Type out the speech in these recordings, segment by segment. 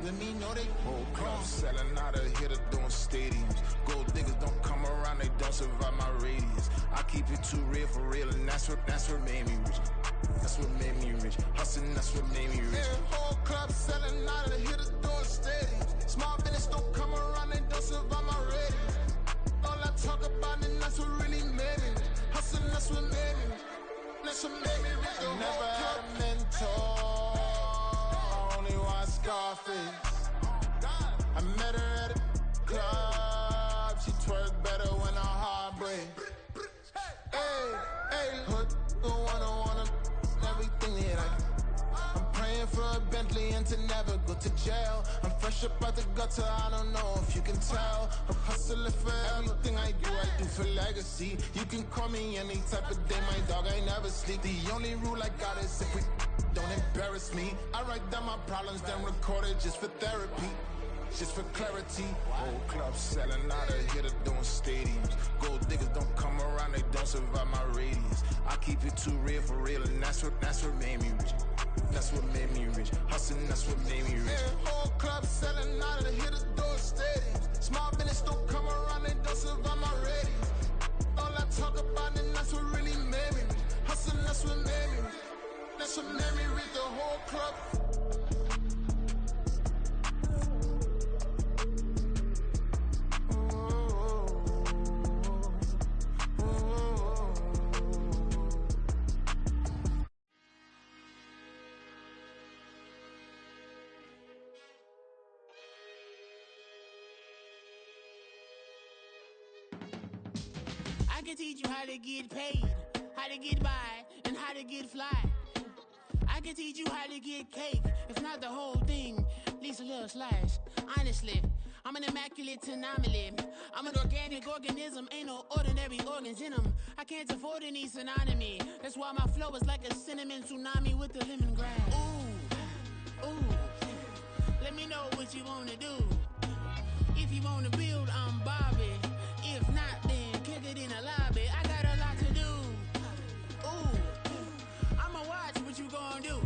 Let me know they whole club selling out of here to doing stadiums. Gold diggers don't come around, they don't survive my radius. I keep it too real for real, and that's what made me rich. That's what made me rich. Hustling, that's what made me rich. Yeah, whole club selling out of here to doing stadiums. Small business don't come around, they don't survive my radius. All I talk about, and that's what really made me rich. Hustling, that's what made me rich. That's what made me rich. I never had a mentor, only one Scarface. I met her at a club, she twerk better when her heart breaks. Hey, hood, wanna everything that I can. I'm praying for a Bentley and to never go to jail. I'm fresh up out the gutter, I don't know if you can tell. I'm hustling for everything I do for legacy. You can call me any type of day, my dog, I never sleep. The only rule I got is if we don't embarrass me. I write down my problems, then record it just for therapy. Just for clarity. Whole club selling out of here to doing stadiums. Gold diggers don't come around, they don't survive my radius. I keep it too real for real, and that's what made me rich. That's what made me rich. Hustling, that's what made me rich. Yeah, whole club selling out of here to doing stadiums. Small business don't come around, they don't survive my radius. All I talk about, and that's what really made me rich. Hustling, that's what made me rich. That's what made me rich. The whole club. I can teach you how to get paid, how to get by, and how to get fly. I can teach you how to get cake, if not the whole thing, at least a little slice. Honestly, I'm an immaculate anomaly. I'm an organic organism, ain't no ordinary organs in them. I can't afford any synonymy. That's why my flow is like a cinnamon tsunami with the lemongrass. Ooh, let me know what you wanna do. If you wanna build, I'm Bobby. If not, then kick it in the lobby. I got a lot to do. Ooh, I'ma watch what you gonna do.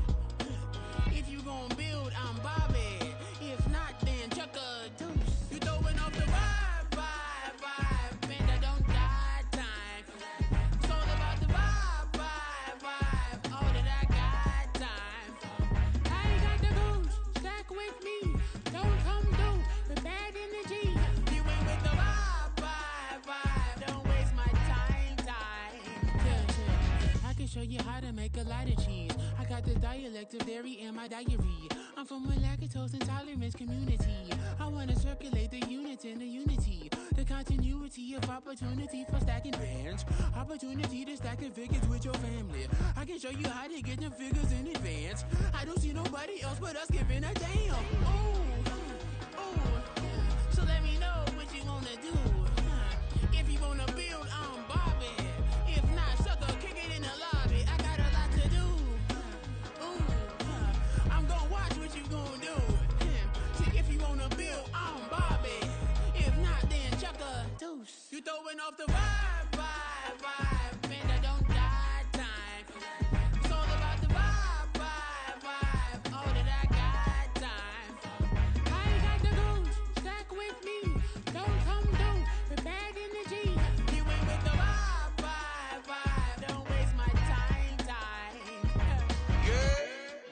If you gonna build, I'm Bobby. If not, then chuck a deuce. You throwing off the vibe, and I don't got time. It's all about the vibe, all that I got time. I ain't got the goose, stack with me. Don't come through with bad energy. You ain't with the vibe, don't waste my time. Yeah. I can show you how to make a lot of cheese. I got the dialect of dairy in my diary. I'm from a lactose intolerance community. I wanna circulate the units in the unity. The continuity of opportunity for stacking bands. Opportunity to stack the figures with your family. I can show you how to get the figures in advance. I don't see nobody else but us giving a damn. Ooh. So let me know what you wanna do. If you wanna build, I'm Bobby. If not, sucker, kick it in the lobby. I got a lot to do. Ooh, I'm gonna watch what you gonna do. See, if you wanna build, I'm Bobby. If not, then chuck a deuce. You throwing off the vibe, and I don't got time. It's all about the vibe, all that I got time. I ain't got the goose, stack with me. Don't come through with bad energy. You ain't with the vibe, don't waste my time. Yeah,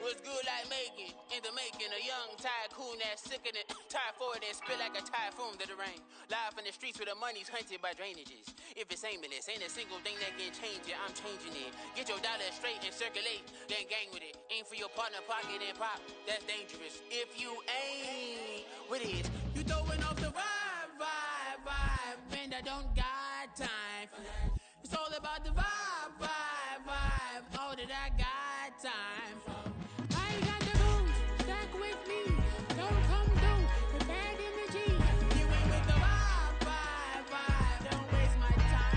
what's good like making? In the making, a young tycoon that's sickening. Tire forward and spit like a typhoon to the rain. Live in the streets where the money's hunted by drainages. If it's aimless, ain't a single thing that can change it. I'm changing it. Get your dollar straight and circulate, then gang with it. Aim for your partner, pocket and pop. That's dangerous. If you ain't with it, you throwing off the vibe, and I don't got time. It's all about the vibe, all that I got time. I ain't got the goose, stack with me. Don't come through with bad energy. You ain't with the vibe, don't waste my time.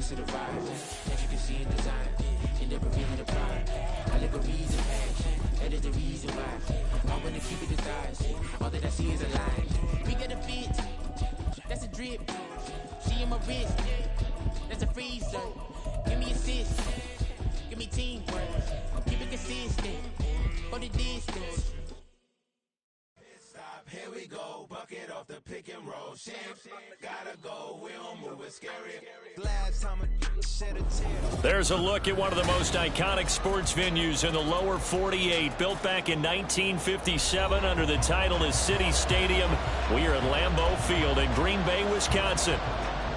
to the vibe, as you can see in design, and never feeling the pride. I live a reason, that is the reason why. I wanna keep it the thighs, all that I see is a line. We got a fit, that's a drip. She in my wrist, that's a freezer. Give me assist, give me teamwork, keep it consistent, for the distance. Here we go, bucket off the pick and roll. Gotta go, we don't move it scary. Last time I shed a tear. There's a look at one of the most iconic sports venues in the lower 48. Built back in 1957 under the title of City Stadium. We are at Lambeau Field in Green Bay, Wisconsin.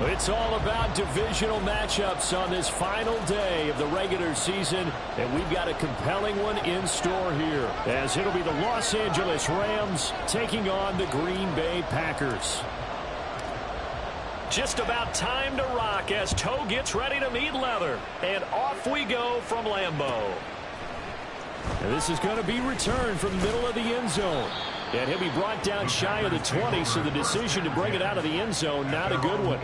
It's all about divisional matchups on this final day of the regular season, and we've got a compelling one in store here, as it'll be the Los Angeles Rams taking on the Green Bay Packers. Just about time to rock as Toe gets ready to meet leather, and off we go from Lambeau. And this is going to be returned from the middle of the end zone. And he'll be brought down shy of the 20, so the decision to bring it out of the end zone, not a good one.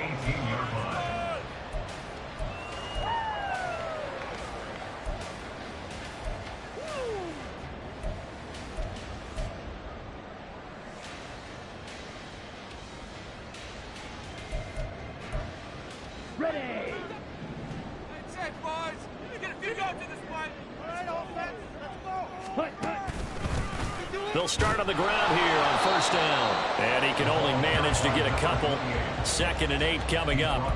Ready! Check, boys. Let me get a few yards in this one. All right, offense. Let's go. They'll start on the ground here on first down. And he can only manage to get a couple. 2nd and 8 coming up.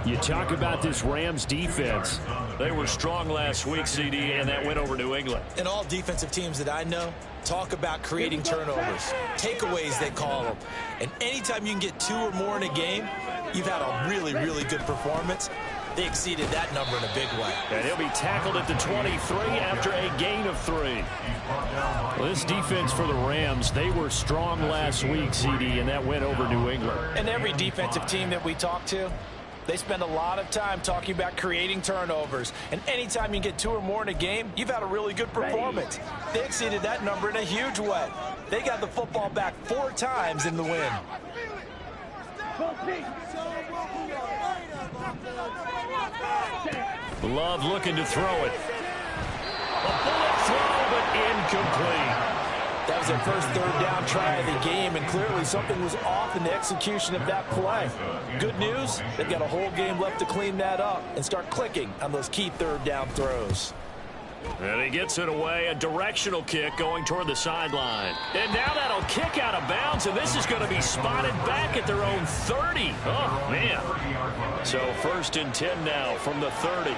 You talk about this Rams defense. They were strong last week, CD, and that went over New England. And all defensive teams that I know talk about creating turnovers. Takeaways, they call them. And anytime you can get 2 or more in a game, you've had a really, really good performance. They exceeded that number in a big way. And he'll be tackled at the 23 after a gain of 3. Well, this defense for the Rams, they were strong last week, CD, and that went over New England. And every defensive team that we talk to, they spend a lot of time talking about creating turnovers. And anytime you get 2 or more in a game, you've had a really good performance. They exceeded that number in a huge way. They got the football back 4 times in the win. Love looking to throw it. A bullet throw, but incomplete. That was their first 3rd down try of the game, and clearly something was off in the execution of that play. Good news, they've got a whole game left to clean that up and start clicking on those key 3rd down throws. And he gets it away, a directional kick going toward the sideline. And now that'll kick out of bounds, and this is going to be spotted back at their own 30. Oh, man. So 1st and 10 now from the 30.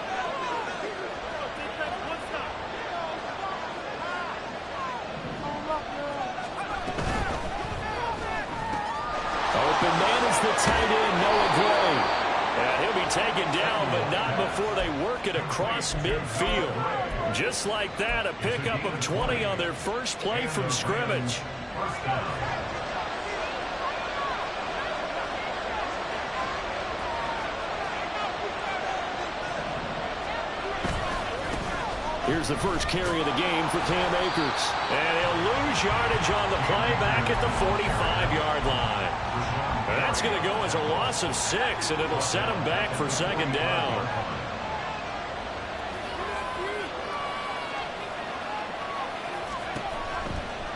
Open man is the tight end, Noah Gray. And he'll be taken down, but not before they work it across midfield. Just like that, a pickup of 20 on their first play from scrimmage. Here's the first carry of the game for Cam Akers. And he'll lose yardage on the play back at the 45-yard line. And that's going to go as a loss of 6, and it'll set him back for 2nd down.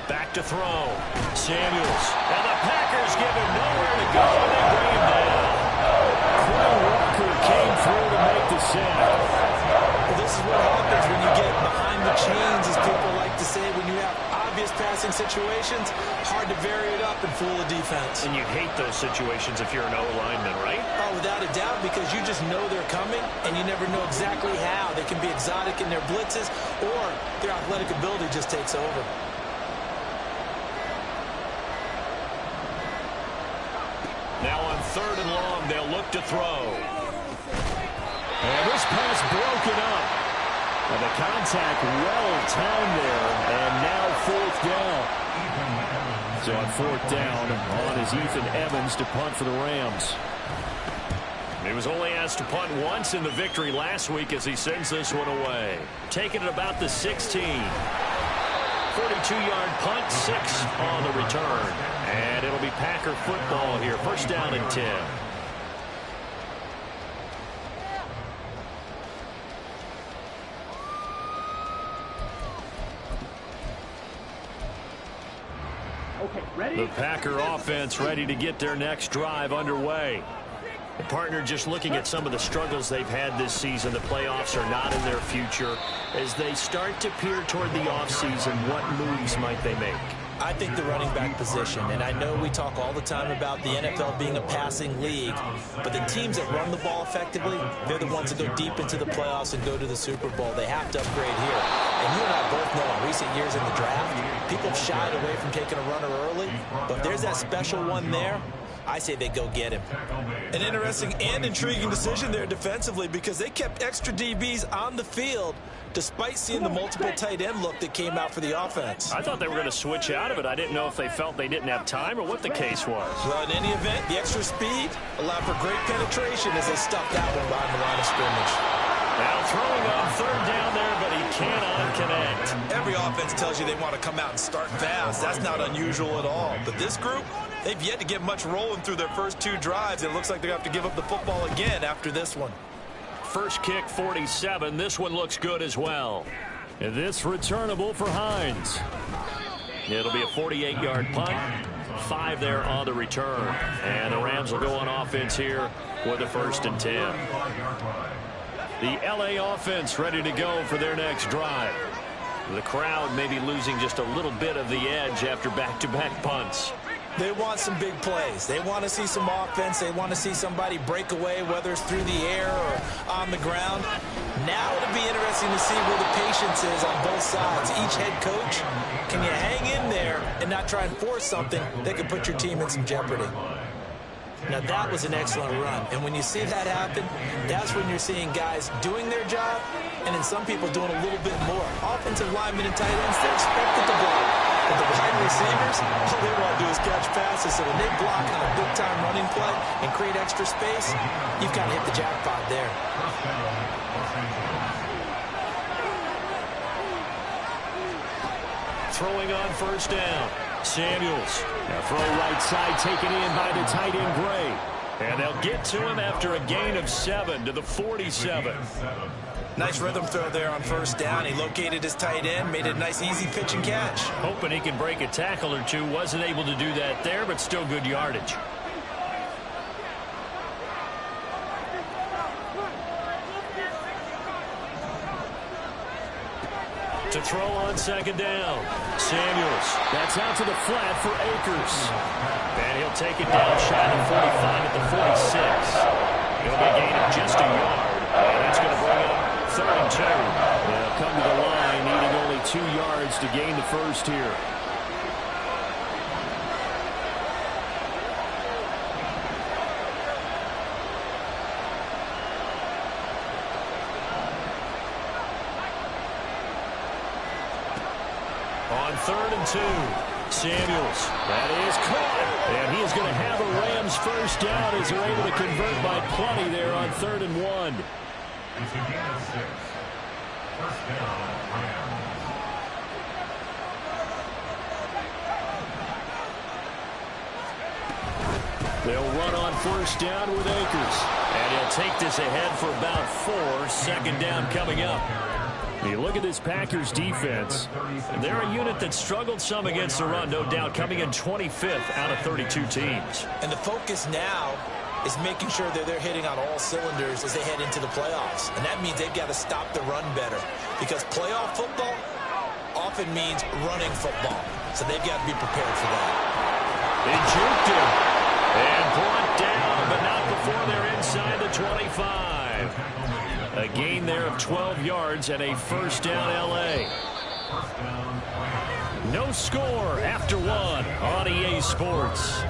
Back to throw. Samuels. And the Packers give him nowhere to go, and they bring him down. Quinn Walker came through to make the sack. Well, this is what happens when you get behind the chains, as people like to say, when you have obvious passing situations, hard to vary it up and fool the defense. And you hate those situations if you're an O-lineman, right? Oh, without a doubt, because you just know they're coming, and you never know exactly how. They can be exotic in their blitzes, or their athletic ability just takes over. Now on 3rd and long, they'll look to throw. And this pass broken up. And the contact well-timed there, and now 4th down. So on 4th down, on is Ethan Evans to punt for the Rams. He was only asked to punt once in the victory last week as he sends this one away. Taking it about the 16. 42-yard punt, 6 on the return. And it'll be Packer football here. 1st down and 10. The Packer offense ready to get their next drive underway. The partner just looking at some of the struggles they've had this season. The playoffs are not in their future. As they start to peer toward the offseason, what moves might they make? I think the running back position, and I know we talk all the time about the NFL being a passing league, but the teams that run the ball effectively, they're the ones that go deep into the playoffs and go to the Super Bowl. They have to upgrade here. And you and I both know in recent years in the draft, people have shied away from taking a runner early, but if there's that special one there, I say they go get him. An interesting and intriguing decision there defensively because they kept extra DBs on the field despite seeing the multiple tight end look that came out for the offense. I thought they were going to switch out of it. I didn't know if they felt they didn't have time or what the case was. Well, in any event, the extra speed allowed for great penetration as they stuffed that one behind the line of scrimmage. Now throwing on third down there, but he cannot connect. Every offense tells you they want to come out and start fast. That's not unusual at all. But this group, they've yet to get much rolling through their first two drives. It looks like they have to give up the football again after this one. First kick, 47. This one looks good as well. And this returnable for Hines. It'll be a 48-yard punt. 5 there on the return. And the Rams will go on offense here with a 1st and 10. The LA offense ready to go for their next drive. The crowd may be losing just a little bit of the edge after back-to-back punts. They want some big plays. They want to see some offense. They want to see somebody break away, whether it's through the air or on the ground. Now it'll be interesting to see where the patience is on both sides. Each head coach, can you hang in there and not try and force something that could put your team in some jeopardy? Now, that was an excellent run. And when you see that happen, that's when you're seeing guys doing their job and then some people doing a little bit more. Offensive linemen and tight ends, they're expected to block. But the wide receivers, all they want to do is catch passes. So when they block on a big-time running play and create extra space, you've got to hit the jackpot there. Throwing on 1st down. Samuels. Now throw right side taken in by the tight end Gray. And they'll get to him after a gain of 7 to the 47. Nice rhythm throw there on 1st down. He located his tight end, made it a nice easy pitch and catch. Hoping he can break a tackle or two. Wasn't able to do that there, but still good yardage. To throw on 2nd down. Samuels. That's out to the flat for Akers. And he'll take it down shy of 45 at the 46. It'll be a gain of just a yard. And that's going to bring up 3rd and 2. They'll come to the line needing only 2 yards to gain the first here. On 3rd and 2, Samuels. That is caught. And he is going to have a Rams 1st down as they're able to convert by plenty there on 3rd and 1. They'll run on 1st down with Akers. And he'll take this ahead for about 4. 2nd down coming up. You look at this Packers defense, they're a unit that struggled some against the run, no doubt, coming in 25th out of 32 teams. And the focus now is making sure that they're hitting on all cylinders as they head into the playoffs. And that means they've got to stop the run better because playoff football often means running football. So they've got to be prepared for that. They juked him and brought down, but not before they're inside the 25. A gain there of 12 yards and a 1st down L.A. No score after 1 on EA Sports.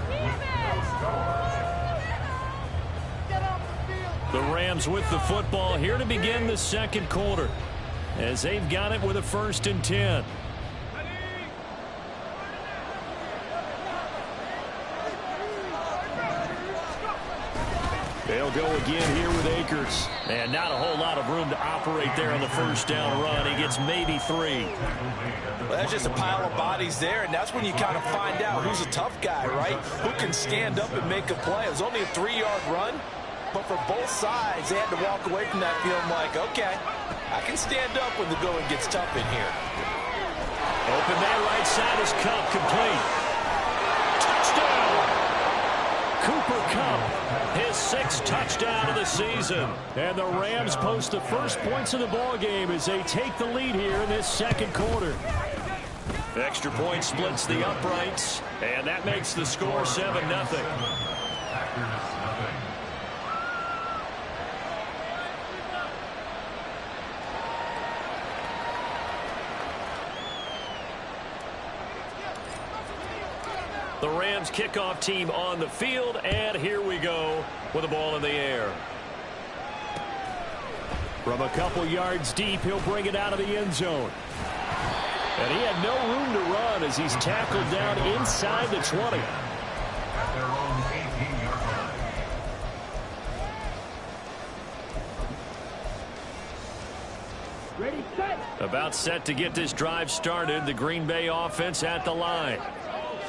The Rams with the football here to begin the 2nd quarter as they've got it with a 1st and 10. They'll go again here with Akers. And not a whole lot of room to operate there on the 1st down run. He gets maybe 3. Well, that's just a pile of bodies there, and that's when you kind of find out who's a tough guy, right? Who can stand up and make a play. It was only a 3-yard run, but for both sides, they had to walk away from that feeling like, okay, I can stand up when the going gets tough in here. Open man right side is Cup complete. Cooper Kupp, his 6th touchdown of the season. And the Rams post the first points of the ballgame as they take the lead here in this second quarter. Extra point splits the uprights, and that makes the score 7-0. The Rams kickoff team on the field, and here we go with the ball in the air. From a couple yards deep, he'll bring it out of the end zone. And he had no room to run as he's tackled down inside the 20. At their own 18-yard line. Ready, set. About set to get this drive started, the Green Bay offense at the line.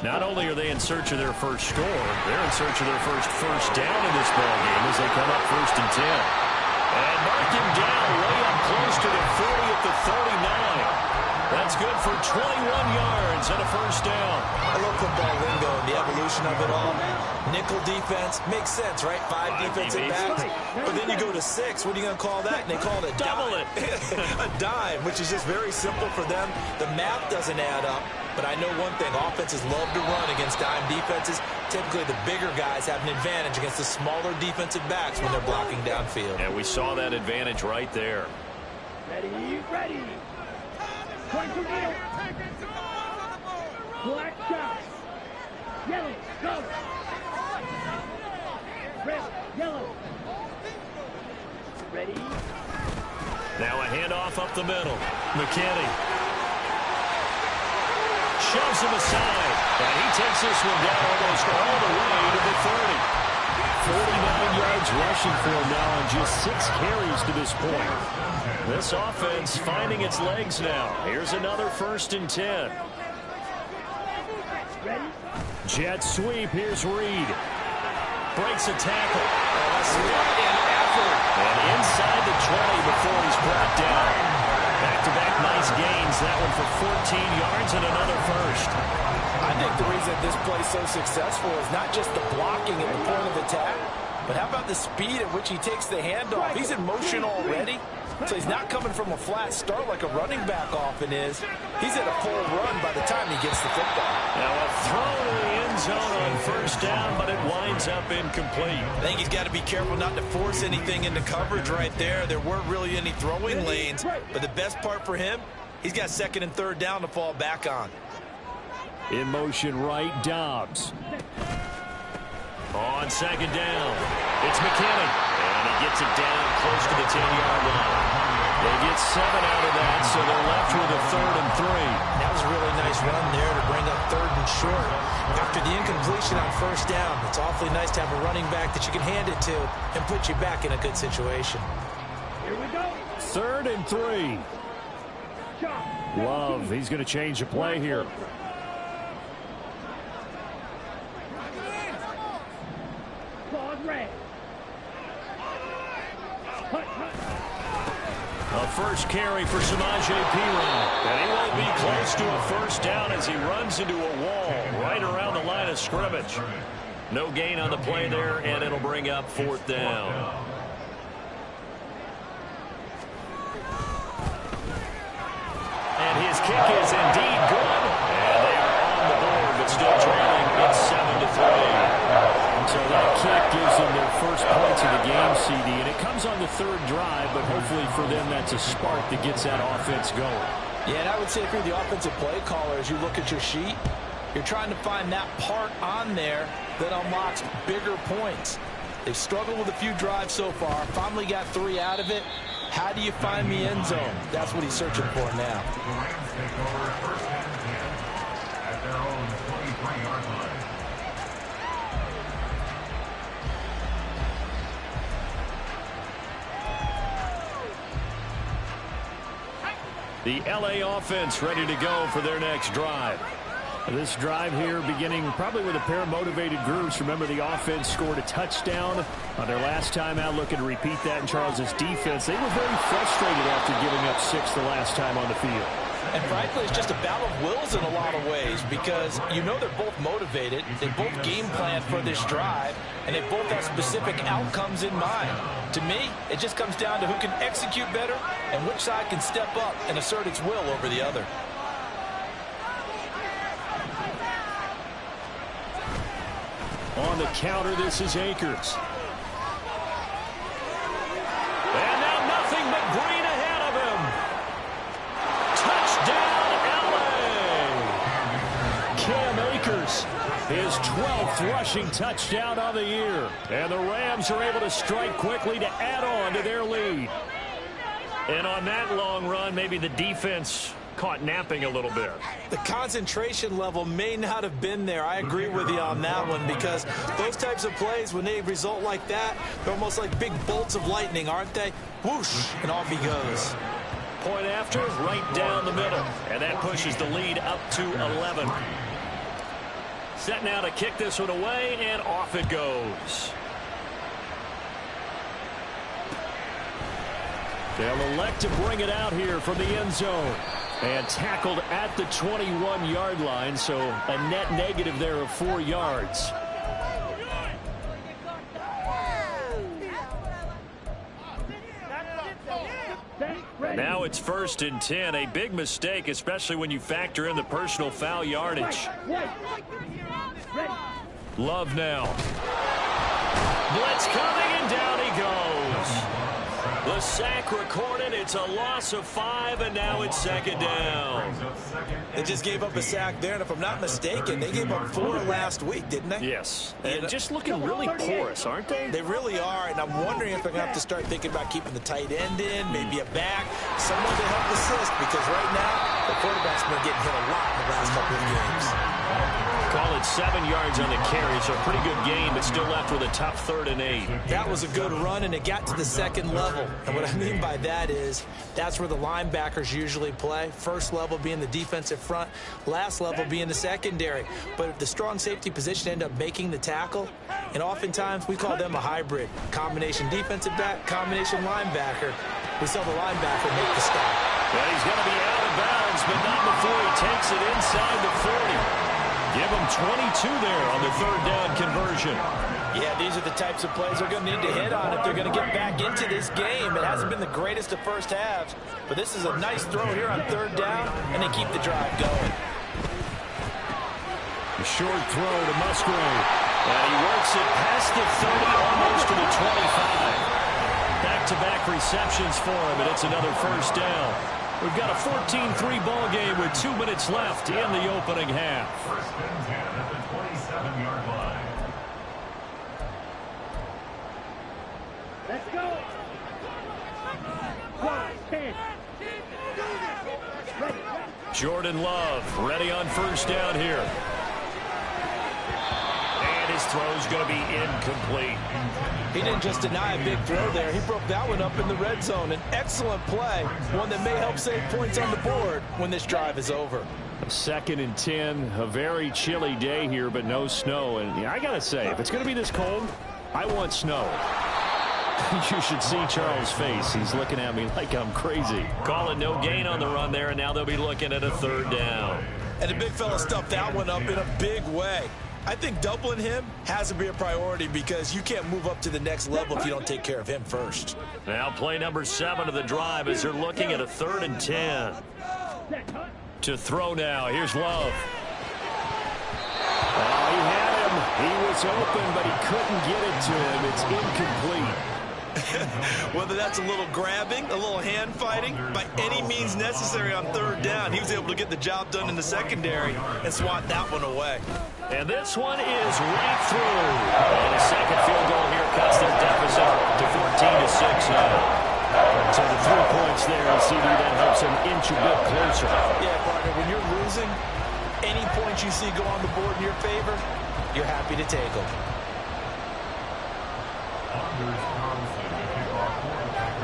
Not only are they in search of their first score, they're in search of their first down in this ballgame as they come up 1st and 10. And mark him down way up close to the 40 at the 39. That's good for 21 yards and a first down. I love football lingo and the evolution of it all. Nickel defense makes sense, right? 5 defensive backs. But then you go to 6. What are you going to call that? And they call it a Double dime. A dime, which is just very simple for them. The math doesn't add up. But I know one thing. Offenses love to run against dime defenses. Typically, the bigger guys have an advantage against the smaller defensive backs when they're blocking downfield. And we saw that advantage right there. Ready, ready. Point to middle. Black shot. Yellow, go. Red, yellow. Ready. Now a handoff up the middle. McKinney shoves him aside, and he takes this one down almost all the way to the 30. 49 yards rushing for him now on just 6 carries to this point. This offense finding its legs now. Here's another 1st and 10. Jet sweep. Here's Reed. Breaks a tackle. And inside the 20 before he's brought down. Back-to-back nice gains. That one for 14 yards and another first. I think the reason this play is so successful is not just the blocking at the point of attack, but how about the speed at which he takes the handoff? He's in motion already, so he's not coming from a flat start like a running back often is. He's at a full run by the time he gets the football. Now a throw to the end zone on 1st down, but it winds up incomplete. I think he's got to be careful not to force anything into coverage right there. There weren't really any throwing lanes, but the best part for him, he's got 2nd and 3rd down to fall back on. In motion right, Dobbs. On 2nd down, it's McKinney. And he gets it down close to the 10-yard line. They get 7 out of that, so they're left with a 3rd and 3. That was a really nice run there to bring up 3rd and short. After the incompletion on 1st down, it's awfully nice to have a running back that you can hand it to and put you back in a good situation. Here we go. 3rd and 3. Love, he's going to change the play here. A first carry for Samaje Perine. And he won't be close to a 1st down as he runs into a wall right around the line of scrimmage. No gain on the play there, and it'll bring up 4th down. And his kick is indeed good. And they are on the board, but still trailing. It's 7-3. So that kick gives them their first points of the game, CD. And it comes on the 3rd drive, but hopefully for them that's a spark that gets that offense going. Yeah, and I would say if you're the offensive play caller, as you look at your sheet, you're trying to find that part on there that unlocks bigger points. They've struggled with a few drives so far, finally got 3 out of it. How do you find the end zone? That's what he's searching for now. The Rams take over 1st and 10 at their own 23-yard line. The LA offense ready to go for their next drive. This drive here beginning probably with a pair of motivated groups. Remember, the offense scored a touchdown on their last time out. Looking to repeat that in Charles's defense. They were very frustrated after giving up 6 the last time on the field. And frankly, it's just a battle of wills in a lot of ways because you know they're both motivated, they both game plan for this drive, and they both have specific outcomes in mind. To me, it just comes down to who can execute better and which side can step up and assert its will over the other. On the counter, this is Akers. And now nothing but green ahead of him. Touchdown, L.A. Cam Akers, his 12th rushing touchdown of the year. And the Rams are able to strike quickly to add on to their lead. And on that long run, maybe the defense caught napping a little bit. The concentration level may not have been there. I agree with you on that one because those types of plays, when they result like that, they're almost like big bolts of lightning, aren't they? Whoosh, and off he goes. Point after, right down the middle. And that pushes the lead up to 11. Set now to kick this one away, and off it goes. They'll elect to bring it out here from the end zone. And tackled at the 21-yard line, so a net negative there of 4 yards. Now it's 1st and 10. A big mistake, especially when you factor in the personal foul yardage. Love now. Blitz coming, and down he goes. The sack recorded. It's a loss of 5, and now it's 2nd down. They just gave up a sack there, and if I'm not mistaken, they gave up 4 last week, didn't they? Yes. And just looking really porous, aren't they? They really are, and I'm wondering if they're going to have to start thinking about keeping the tight end in, maybe a back, someone to help assist, because right now, the quarterback's been getting hit a lot in the last couple of games. Call it 7 yards on the carry, so a pretty good game, but still left with a tough 3rd and 8. That was a good run, and it got to the 2nd level. And what I mean by that is that's where the linebackers usually play. First level being the defensive front, last level being the secondary. But if the strong safety position end up making the tackle, and oftentimes we call them a hybrid. Combination defensive back, combination linebacker. We saw the linebacker make the stop. Well, he's going to be out of bounds, but not before he takes it inside the 40. Give him 22 there on the 3rd down conversion. Yeah, these are the types of plays they're going to need to hit on if they're going to get back into this game. It hasn't been the greatest of first halves, but this is a nice throw here on 3rd down, and they keep the drive going. A short throw to Musgrave. And he works it past the 30, almost to the 25. Back-to-back receptions for him, and it's another 1st down. We've got a 14-3 ball game with 2 minutes left in the opening half. 1st and 10 at the 27-yard line. Let's go. 10. Jordan Love ready on 1st down here. And his throw's going to be incomplete. He didn't just deny a big throw there. He broke that one up in the red zone. An excellent play, one that may help save points on the board when this drive is over. 2nd and 10, a very chilly day here, but no snow. And I got to say, if it's going to be this cold, I want snow. You should see Charles' face. He's looking at me like I'm crazy. Call it no gain on the run there, and now they'll be looking at a 3rd down. And the big fella stuffed that one up in a big way. I think doubling him has to be a priority because you can't move up to the next level if you don't take care of him first. Now play number 7 of the drive as they're looking at a 3rd and 10. To throw now. Here's Love. Oh, he had him. He was open, but he couldn't get it to him. It's incomplete. Whether that's a little grabbing, a little hand fighting, by any means necessary on 3rd down, he was able to get the job done in the secondary and swat that one away. And this one is right through. And a second field goal here cuts their deficit to 14-6 now. So the 3 points there, and CD that helps them inch a bit closer. Yeah, partner, when you're losing, any points you see go on the board in your favor, you're happy to take them.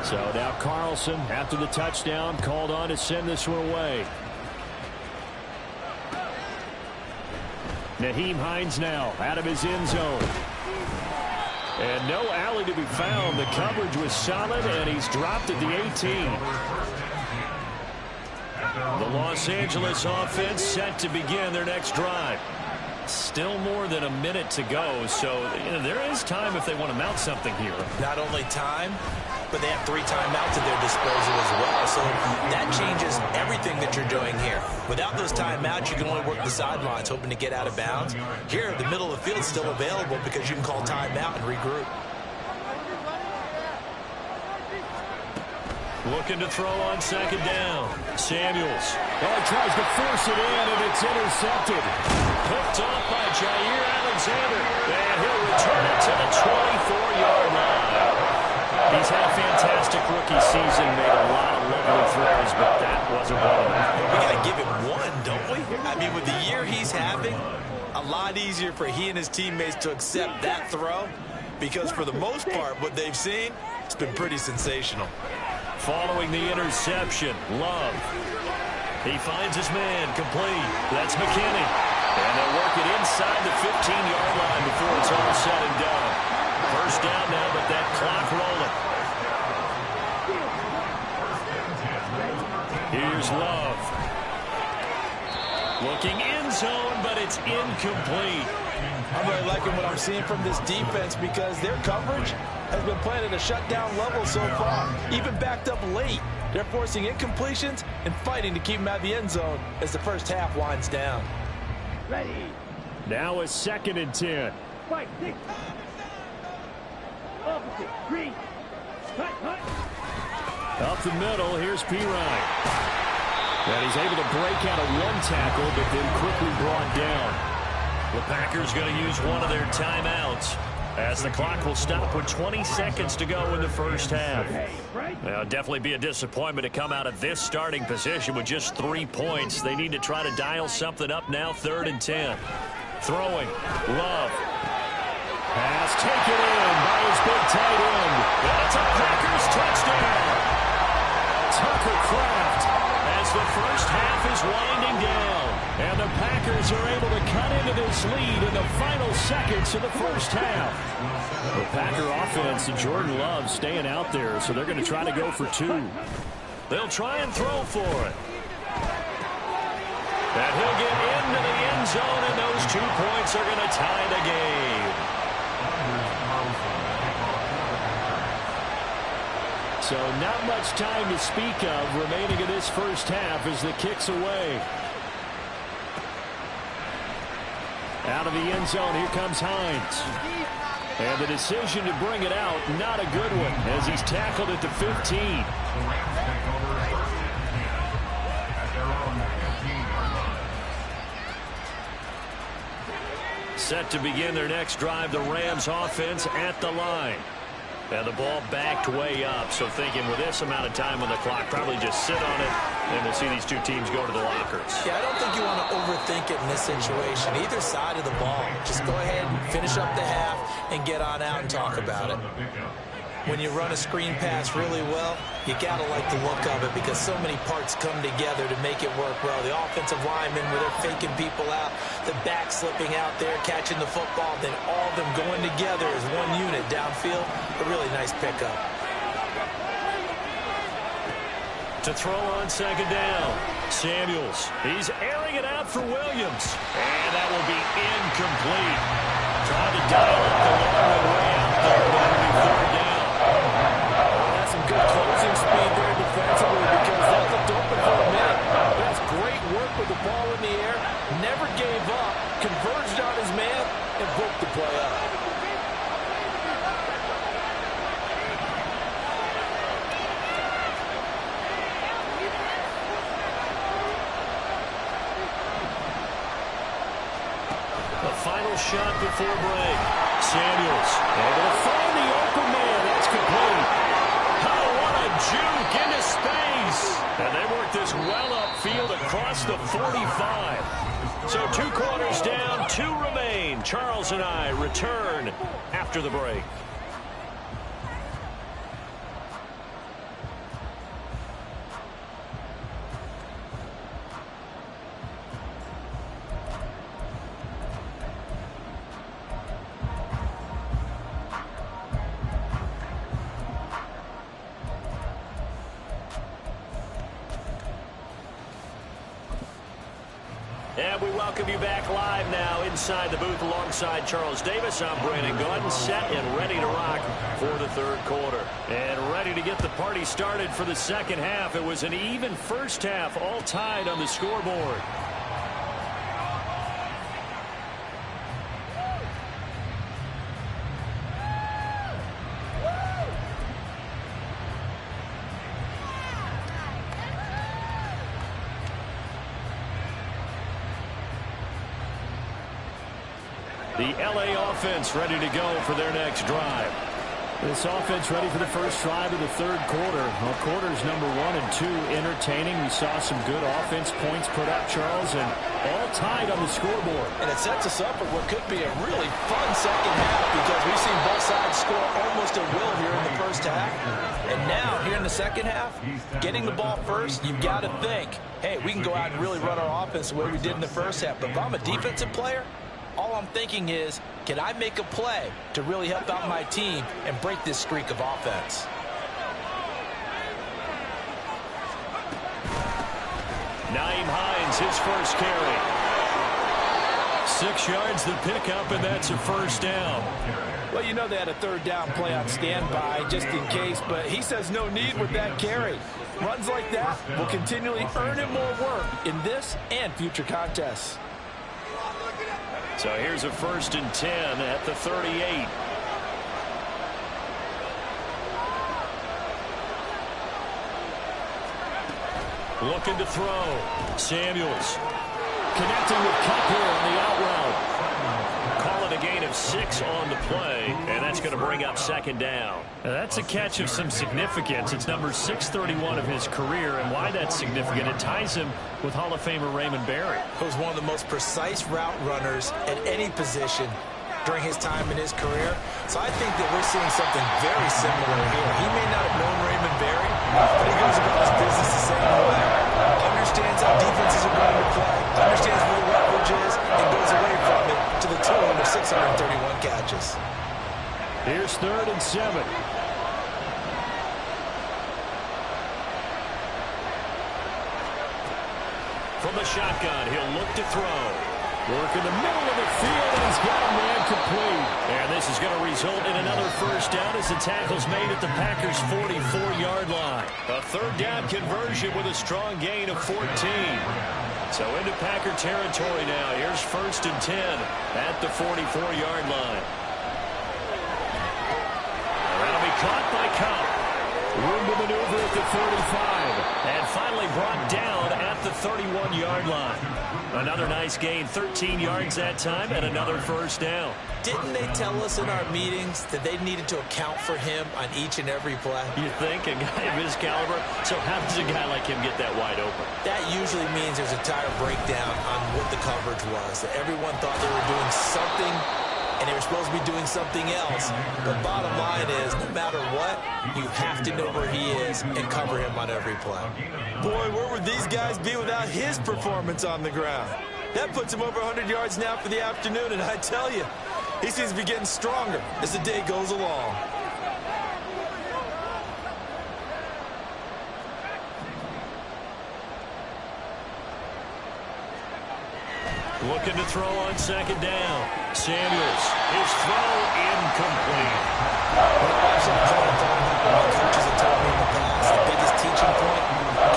So now Carlson, after the touchdown, called on to send this one away. Nyheim Hines now out of his end zone. And no alley to be found. The coverage was solid, and he's dropped at the 18. The Los Angeles offense set to begin their next drive. Still more than a minute to go, so there is time if they want to mount something here. Not only time, but they have 3 timeouts at their disposal as well. So that changes everything that you're doing here. Without those timeouts, you can only work the sidelines, hoping to get out of bounds. Here, the middle of the field is still available because you can call timeout and regroup. Looking to throw on second down. Samuels. Oh, he tries to force it in, and it's intercepted. Picked off by Jair Alexander. And he'll return it to the 24-yard line. He's had a fantastic rookie season, made a lot of lovely throws, but that wasn't one of them. We got to give him one, don't we? I mean, with the year he's having, a lot easier for he and his teammates to accept that throw because for the most part, what they've seen, it's been pretty sensational. Following the interception, Love. He finds his man, complete. That's McKinney. And they'll work it inside the 15-yard line before it's all said and done. First down now, but that clock rolling. Here's Love. Looking end zone, but it's incomplete. I'm really liking what I'm seeing from this defense because their coverage has been playing at a shutdown level so far. Even backed up late, they're forcing incompletions and fighting to keep them out of the end zone as the first half winds down. Ready. Now a 2nd and 10. Fight, six. Opposite, green. Up the middle, here's Pirine. And he's able to break out of one tackle, but then quickly brought down. The Packers going to use one of their timeouts as the clock will stop with 20 seconds to go in the first half. Now, definitely be a disappointment to come out of this starting position with just 3 points. They need to try to dial something up now, 3rd and 10. Throwing, Love. Pass taken in by his big tight end. That's a Packers touchdown. Tucker Kraft as the first half is winding down. And the Packers are able to cut into this lead in the final seconds of the first half. The Packer offense and Jordan Love staying out there, so they're going to try to go for 2. They'll try and throw for it. And he'll get into the end zone, and those 2 points are going to tie the game. So not much time to speak of remaining in this first half as the kick's away. Out of the end zone, here comes Hines. And the decision to bring it out, not a good one, as he's tackled at the 15. Set to begin their next drive, the Rams offense at the line. And the ball backed way up, so thinking with this amount of time on the clock, probably just sit on it, and we'll see these 2 teams go to the lockers. Yeah, I don't think you want to overthink it in this situation. Either side of the ball. Just go ahead, finish up the half, and get on out and talk about it. When you run a screen pass really well, you got to like the look of it because so many parts come together to make it work well. The offensive linemen, where they're faking people out, the back slipping out there, catching the football, then all of them going together as one unit downfield. A really nice pickup. To throw on second down, Samuels. He's airing it out for Williams. And that will be incomplete. Trying to dial up the long way out there, but it'll be 3rd down. That's some good closing speed there defensively because that looked open for a minute. That's great work with the ball in the air. Never gave up, converged on his man, and broke the play up. Final shot before break. Samuels able to find the open man. That's complete. Oh, what a juke into space. And they work this well upfield across the 45. So 2 quarters down, 2 remain. Charles and I return after the break. And we welcome you back live now inside the booth alongside Charles Davis. I'm Brandon Gordon, set and ready to rock for the third quarter. And ready to get the party started for the second half. It was an even first half, all tied on the scoreboard. The LA offense ready to go for their next drive. This offense ready for the first drive of the third quarter. Well, quarters number 1 and 2 entertaining. We saw some good offense points put up, Charles, and all tied on the scoreboard. And it sets us up for what could be a really fun second half because we've seen both sides score almost at will here in the first half. And now, here in the second half, getting the ball first, you've got to think, hey, we can go out and really run our offense the way we did in the first half. But if I'm a defensive player, all I'm thinking is, can I make a play to really help out my team and break this streak of offense? Naeem Hines, his first carry. 6 yards the pickup, and that's a first down. Well, you know they had a third down play on standby just in case, but he says no need with that carry. Runs like that will continually earn him more work in this and future contests. So here's a 1st and 10 at the 38. Looking to throw. Samuels connecting with Kupp here on the out route. Call it a gain of 6 on the play, and that's going to bring up 2nd down. Now, that's a catch of some significance. It's number 631 of his career, and why that's significant, it ties him with Hall of Famer Raymond Berry. Who's one of the most precise route runners at any position during his time in his career. So I think that we're seeing something very similar here. He may not have known Raymond Berry, but he goes about his business the same way. Understands how defenses are going to play, understands where the leverage is, and goes away from it to the tune of 631 catches. Here's 3rd and 7. From the shotgun, he'll look to throw. Work in the middle of the field, and he's got a man complete. And this is going to result in another first down as the tackle's made at the Packers' 44-yard line. A 3rd down conversion with a strong gain of 14. So into Packer territory now. Here's 1st and 10 at the 44-yard line. That'll be caught by Kupp. Room to maneuver at the 35. And finally brought down at the 31-yard line. Another nice gain, 13 yards that time, and another first down. Didn't they tell us in our meetings that they needed to account for him on each and every play? You think? A guy of his caliber? So how does a guy like him get that wide open? That usually means there's a tire breakdown on what the coverage was. That everyone thought they were doing something, and they were supposed to be doing something else. The bottom line is, no matter what, you have to know where he is and cover him on every play. Boy, where would these guys be without his performance on the ground? That puts him over 100 yards now for the afternoon, and I tell you, he seems to be getting stronger as the day goes along. Looking to throw on 2nd down. Samuels, his throw incomplete. Coaches have told me in the past, the biggest teaching point,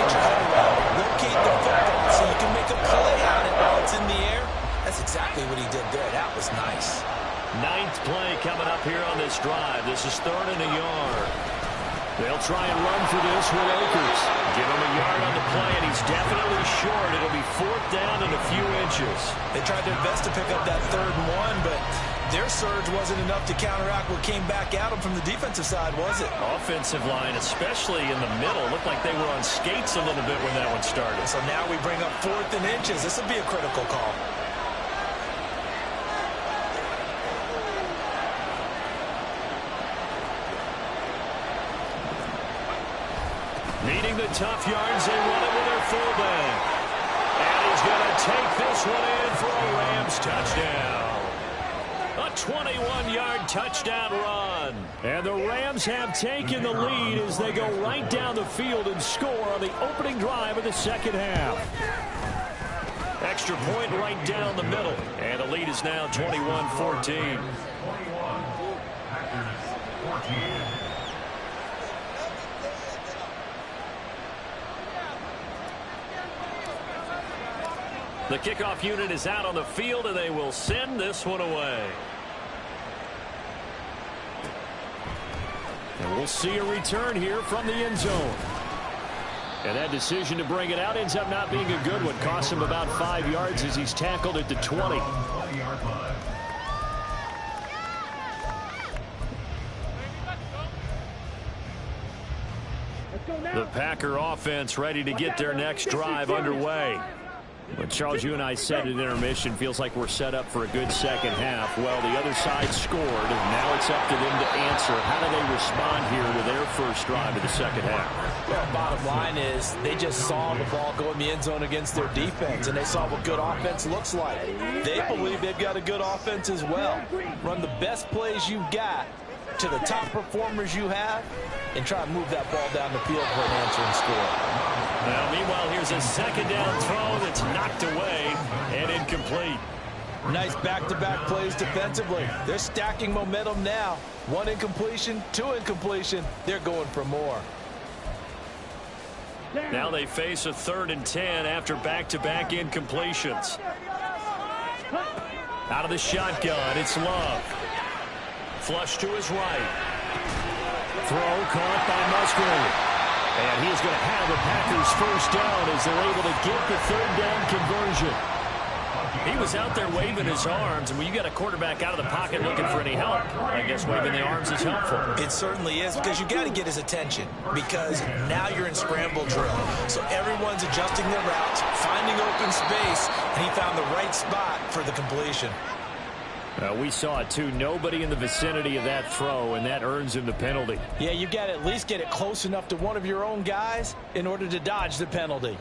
get your head around it. Locate the football so you can make a play on it while it's in the air. That's exactly what he did there. That was nice. 9th play coming up here on this drive. This is 3rd and a yard. They'll try and run for this with Akers. Give him a yard on the play, and he's definitely short. It'll be 4th down and a few inches. They tried their best to pick up that 3rd and 1, but their surge wasn't enough to counteract what came back at them from the defensive side, was it? Offensive line, especially in the middle, looked like they were on skates a little bit when that one started. So now we bring up 4th and inches. This will be a critical call. Needing the tough yards, they run it with their fullback. And he's going to take this one in for a Rams touchdown. A 21-yard touchdown run. And the Rams have taken the lead as they go right down the field and score on the opening drive of the second half. Extra point right down the middle. And the lead is now 21-14. 21. Packers 14. The kickoff unit is out on the field, and they will send this one away. And we'll see a return here from the end zone. And that decision to bring it out ends up not being a good one. Costs him about 5 yards as he's tackled at the 20. 20-yard line. The Packer offense ready to get their next drive underway. But Charles, you and I said at intermission, feels like we're set up for a good second half. Well, the other side scored, and now it's up to them to answer. How do they respond here to their first drive of the second half? Well, bottom line is they just saw the ball go in the end zone against their defense, and they saw what good offense looks like. They believe they've got a good offense as well. Run the best plays you've got to the top performers you have, and try to move that ball down the field for an answering score. Now, meanwhile, here's a second down throw that's knocked away and incomplete. Nice back-to-back plays defensively. They're stacking momentum now. 1 incompletion, 2 incompletion. They're going for more. Now they face a 3rd and 10 after back-to-back incompletions. Out of the shotgun, it's Love. Flush to his right. Throw caught by Musgrave. And he's going to have the Packers first down as they're able to get the 3rd down conversion. He was out there waving his arms, and when you got a quarterback out of the pocket looking for any help, I guess waving the arms is helpful. It certainly is, because you got to get his attention, because now you're in scramble drill. So everyone's adjusting their routes, finding open space, and he found the right spot for the completion. We saw it, too. Nobody in the vicinity of that throw, and that earns him the penalty. Yeah, you got to at least get it close enough to one of your own guys in order to dodge the penalty.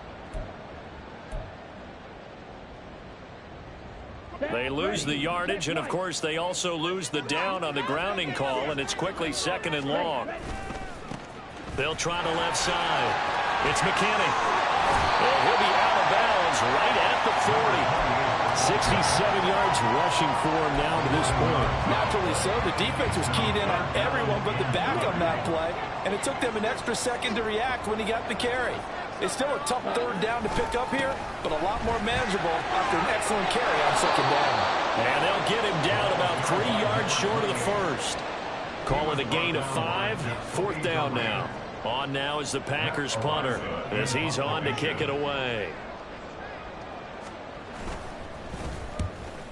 They lose the yardage, and, of course, they also lose the down on the grounding call, and it's quickly 2nd and long. They'll try the left side. It's McKinney. And he'll be out of bounds right at the 40. 67 yards rushing for him now to this point. Naturally so. The defense was keyed in on everyone but the back on that play, and it took them an extra second to react when he got the carry. It's still a tough 3rd down to pick up here, but a lot more manageable after an excellent carry on 2nd down. And they'll get him down about 3 yards short of the first. Call it a gain of 5. 4th down now. On now is the Packers punter as he's on to kick it away.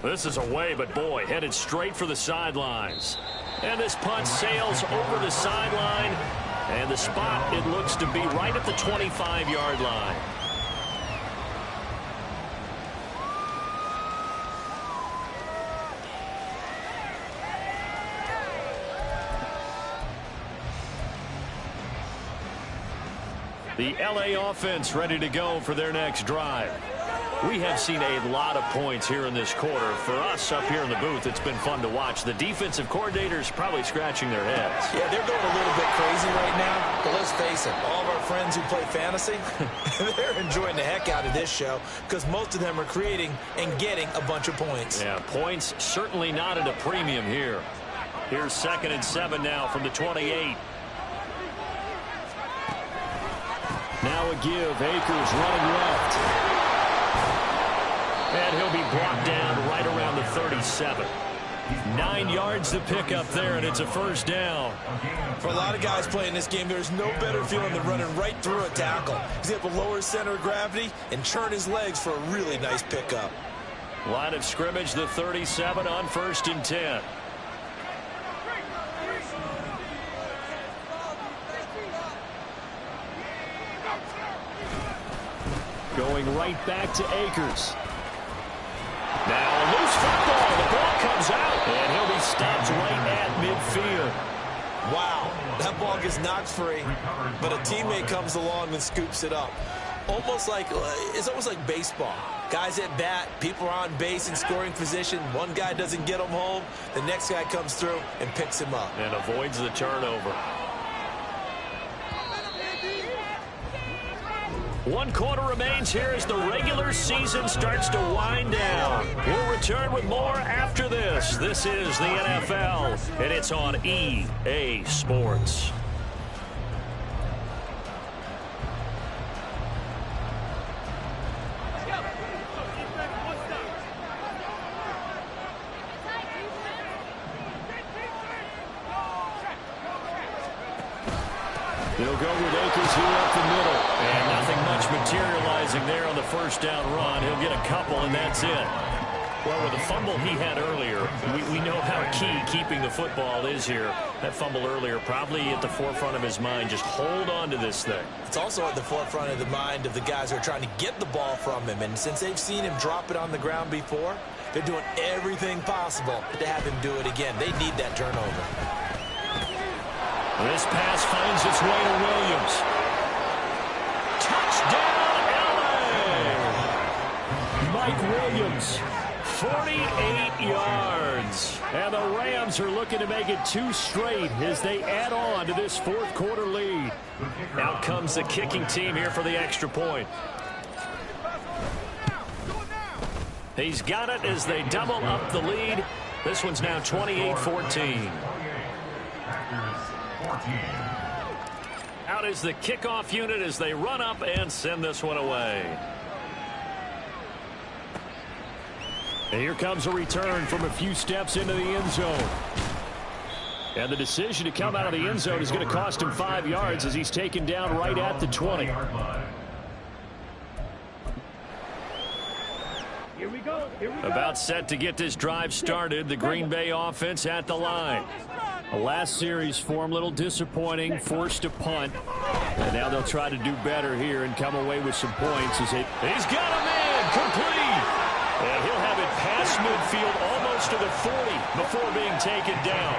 This is away, but boy, headed straight for the sidelines. And this punt sails over the sideline. And the spot, it looks to be right at the 25-yard line. The LA offense ready to go for their next drive. We have seen a lot of points here in this quarter. For us up here in the booth, it's been fun to watch. The defensive coordinators probably scratching their heads. Yeah, they're going a little bit crazy right now, but let's face it, all of our friends who play fantasy, they're enjoying the heck out of this show because most of them are creating and getting a bunch of points. Yeah, points certainly not at a premium here. Here's 2nd and 7 now from the 28. Now a give. Akers running left. And he'll be brought down right around the 37. 9 yards to pick up there, and it's a first down. For a lot of guys playing this game, there's no better feeling than running right through a tackle. He's able to lower his center of gravity and churn his legs for a really nice pickup. Line of scrimmage, the 37 on 1st and 10. Going right back to Akers. Now a loose football. The ball comes out, and he'll be stopped right at midfield. Wow, that ball gets knocked free, but a teammate comes along and scoops it up. It's almost like baseball. Guys at bat, people are on base in scoring position. One guy doesn't get him home, the next guy comes through and picks him up. And avoids the turnover. 1 quarter remains here as the regular season starts to wind down. We'll return with more after this. This is the NFL, and it's on EA Sports. They'll go with Akers here up the middle. And nothing much materializing there on the first down run. He'll get a couple, and that's it. Well, with the fumble he had earlier, we know how key keeping the football is here. That fumble earlier probably at the forefront of his mind. Just hold on to this thing. It's also at the forefront of the mind of the guys who are trying to get the ball from him. And since they've seen him drop it on the ground before, they're doing everything possible to have him do it again. They need that turnover. This pass finds its way to Williams. Touchdown, LA! Mike Williams, 48 yards. And the Rams are looking to make it 2 straight as they add on to this 4th quarter lead. Out comes the kicking team here for the extra point. He's got it as they double up the lead. This one's now 28-14. Out is the kickoff unit as they run up and send this one away. And here comes a return from a few steps into the end zone. And the decision to come out of the end zone is going to cost him 5 yards as he's taken down right at the 20. About set to get this drive started. The Green Bay offense at the line. The last series for him, a little disappointing, forced a punt. And now they'll try to do better here and come away with some points. He's got a man, complete. And he'll have it past midfield almost to the 40 before being taken down.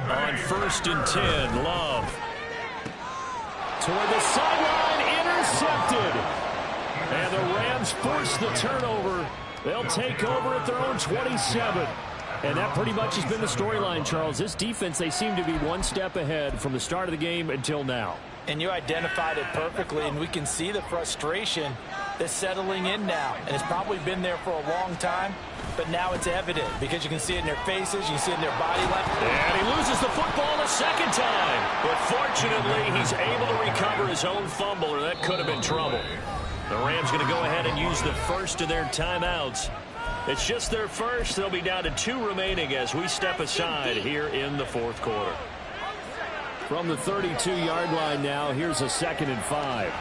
On 1st and 10, Love. Toward the sideline, intercepted. And the Rams force the turnover. They'll take over at their own 27. And that pretty much has been the storyline, Charles. This defense, they seem to be one step ahead from the start of the game until now. And you identified it perfectly, and we can see the frustration that's settling in now. And it's probably been there for a long time, but now it's evident because you can see it in their faces, you can see it in their body language. And he loses the football a second time. But fortunately, he's able to recover his own fumble, or that could have been trouble. The Rams going to go ahead and use the first of their timeouts. It's just their first. They'll be down to 2 remaining as we step aside here in the 4th quarter. From the 32-yard line now, here's a 2nd and 5.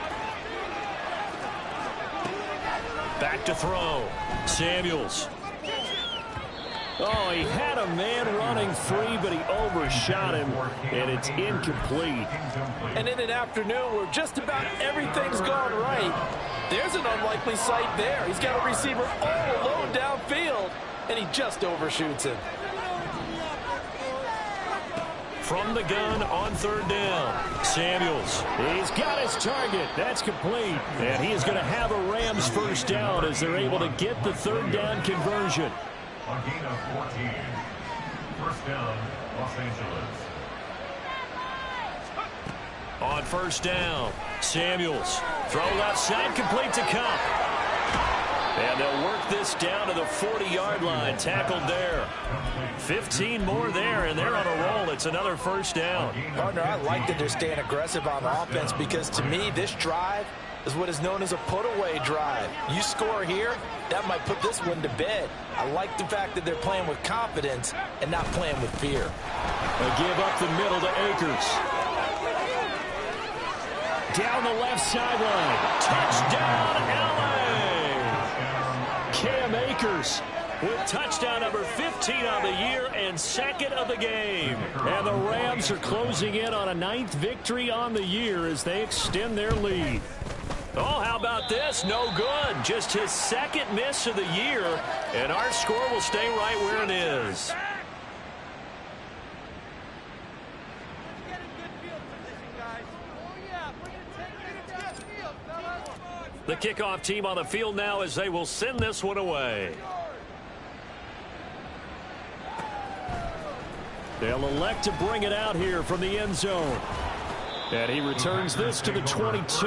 Back to throw. Samuels. Oh, he had a man running free, but he overshot him, and it's incomplete. And in an afternoon where just about everything's gone right, there's an unlikely sight there. He's got a receiver all alone downfield, and he just overshoots him. From the gun on 3rd down, Samuels. He's got his target. That's complete. And he is going to have a Rams first down as they're able to get the 3rd down conversion. On gain of 14. First down, Los Angeles. On 1st down, Samuels. Throw left side, complete to Cup. And they'll work this down to the 40-yard line. Tackled there. 15 more there, and they're on a roll. It's another first down. Partner, I like that they're staying aggressive on offense because, to me, this drive is what is known as a put-away drive. You score here, that might put this one to bed. I like the fact that they're playing with confidence and not playing with fear. They give up the middle to Akers. Down the left sideline. Touchdown, LA! Cam Akers with touchdown number 15 on the year and 2nd of the game. And the Rams are closing in on a 9th victory on the year as they extend their lead. Oh, how about this? No good. Just his 2nd miss of the year, and our score will stay right where it is. The kickoff team on the field now as they will send this one away. They'll elect to bring it out here from the end zone. And he returns this to the 22.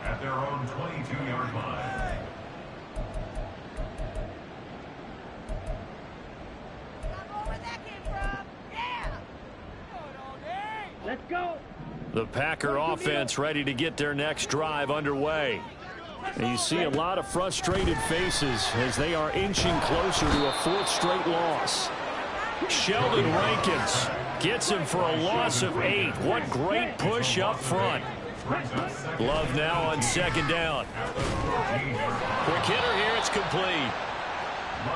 At their own 22-yard line. Let's go. The Packer offense ready to get their next drive underway. And you see a lot of frustrated faces as they are inching closer to a fourth straight loss. Sheldon Rankins gets him for a loss of 8. What great push up front. Love now on second down. Quick hitter here. It's complete.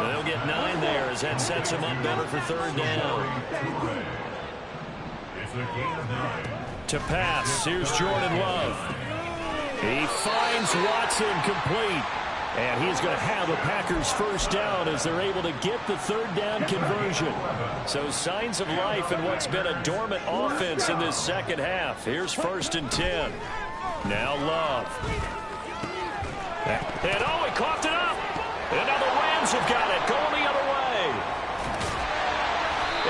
They'll get 9 there as that sets him up better for third down. It's a gain of 9. To pass, here's Jordan Love. He finds Watson complete. And he's going to have the Packers first down as they're able to get the third down conversion. So signs of life in what's been a dormant offense in this second half. Here's 1st and 10. Now Love. And oh, he coughed it up. And now the Rams have got it going the other way.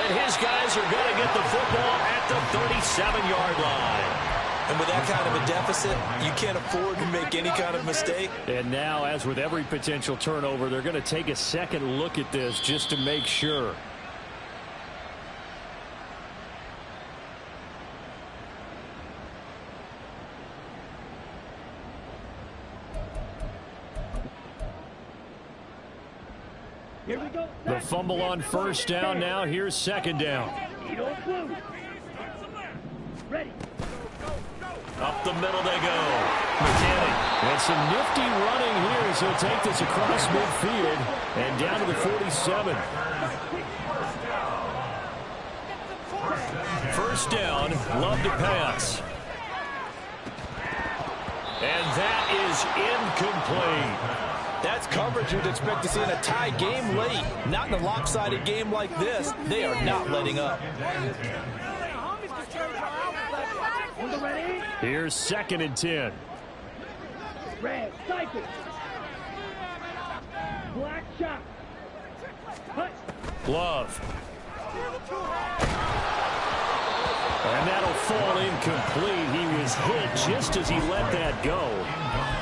And his guys are going to get the football at the 37-yard line. And with that kind of a deficit, you can't afford to make any kind of mistake. And now, as with every potential turnover, they're going to take a second look at this just to make sure. Here we go. The fumble on first down now. Here's second down. Ready. Up the middle they go. McKinney. And some nifty running here as he'll take this across midfield and down to the 47. First down, Love to pass. And that is incomplete. That's coverage you'd expect to see in a tie game late. Not in a lopsided game like this. They are not letting up. Here's 2nd and 10. Red, cycle. Black shot. Hut. Love. And that'll fall incomplete. He was hit just as he let that go.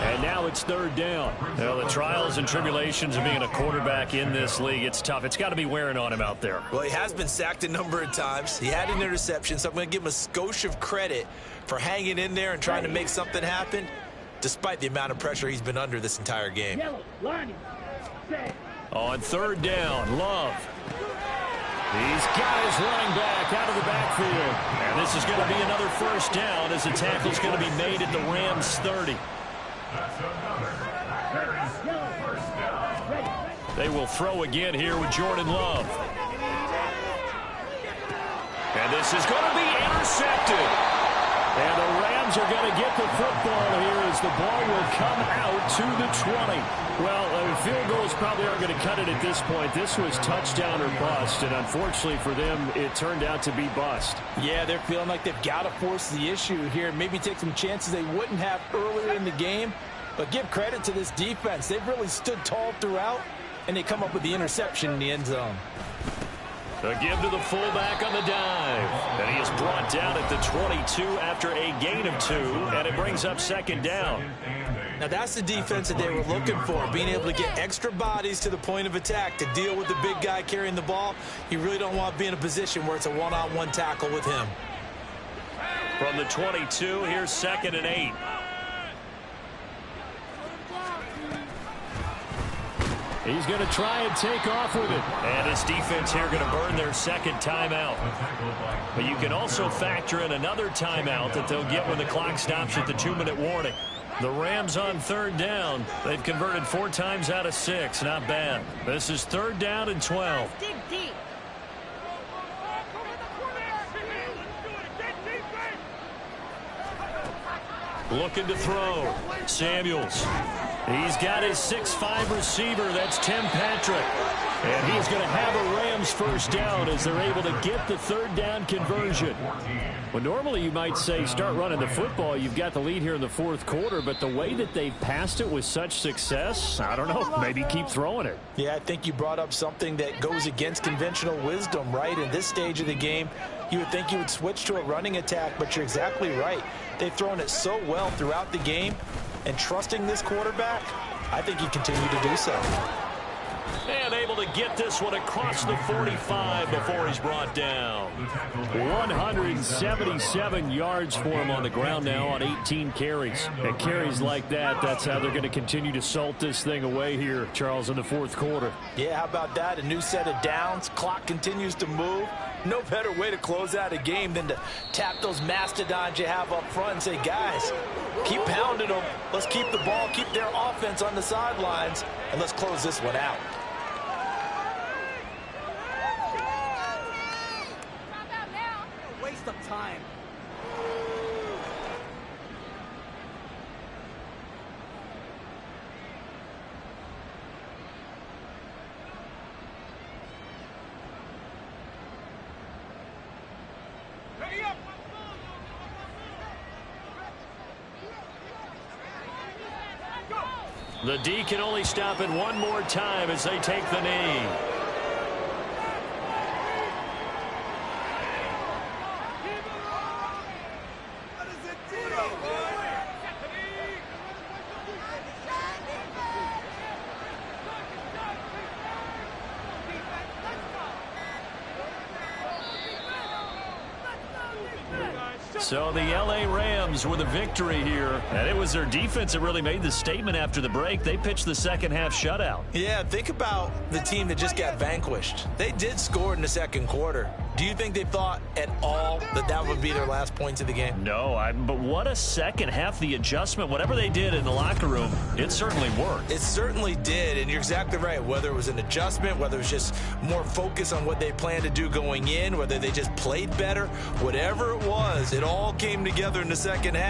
And now it's third down. Well, the trials and tribulations of being a quarterback in this league, it's tough. It's got to be wearing on him out there. Well, he has been sacked a number of times. He had an interception, so I'm going to give him a skosh of credit for hanging in there and trying to make something happen, despite the amount of pressure he's been under this entire game. Yellow, line, set. On third down, Love. He's got his running back out of the backfield. And this is going to be another first down as the tackle's going to be made at the Rams 30. They will throw again here with Jordan Love. And this is going to be intercepted. And the Rams are going to get the football here as the ball will come out to the 20. Well, field goals probably aren't going to cut it at this point. This was touchdown or bust, and unfortunately for them, it turned out to be bust. Yeah, they're feeling like they've got to force the issue here. Maybe take some chances they wouldn't have earlier in the game. But give credit to this defense. They've really stood tall throughout, and they come up with the interception in the end zone. A give to the fullback on the dive. And he is brought down at the 22 after a gain of 2, and it brings up second down. Now, that's the defense that they were looking for, being able to get extra bodies to the point of attack to deal with the big guy carrying the ball. You really don't want to be in a position where it's a one-on-one tackle with him. From the 22, here's 2nd and 8. He's going to try and take off with it. And his defense here going to burn their second timeout. But you can also factor in another timeout that they'll get when the clock stops at the 2-minute warning. The Rams on third down. They've converted 4 times out of 6. Not bad. This is third down and 12. Dig deep. Looking to throw. Samuels. He's got his 6'5" receiver. That's Tim Patrick. And he's going to have a Rams first down as they're able to get the third down conversion. Well, normally you might say start running the football. You've got the lead here in the fourth quarter, but the way that they've passed it with such success, I don't know, maybe keep throwing it. Yeah, I think you brought up something that goes against conventional wisdom, right? In this stage of the game, You would think you would switch to a running attack, but you're exactly right. They've thrown it so well throughout the game, and trusting this quarterback, I think he continued to do so. And able to get this one across the 45 before he's brought down. 177 yards for him on the ground now on 18 carries. And carries like that, that's how they're going to continue to salt this thing away here, Charles, in the fourth quarter. Yeah, how about that? A new set of downs. Clock continues to move. No better way to close out a game than to tap those mastodons you have up front and say, guys, keep pounding them. Let's keep the ball, keep their offense on the sidelines, and let's close this one out. Waste of time. Ready up. The D can only stop it one more time as they take the knee. So the L.A. Rams with a victory here. And it was their defense that really made the statement after the break. They pitched the second half shutout. Yeah, think about the team that just got vanquished. They did score in the second quarter. Do you think they thought at all that that would be their last points of the game? No, but what a second half. The adjustment, whatever they did in the locker room, it certainly worked. It certainly did, and you're exactly right. Whether it was an adjustment, whether it was just more focus on what they planned to do going in, whether they just played better, whatever it was, it all came together in the second half.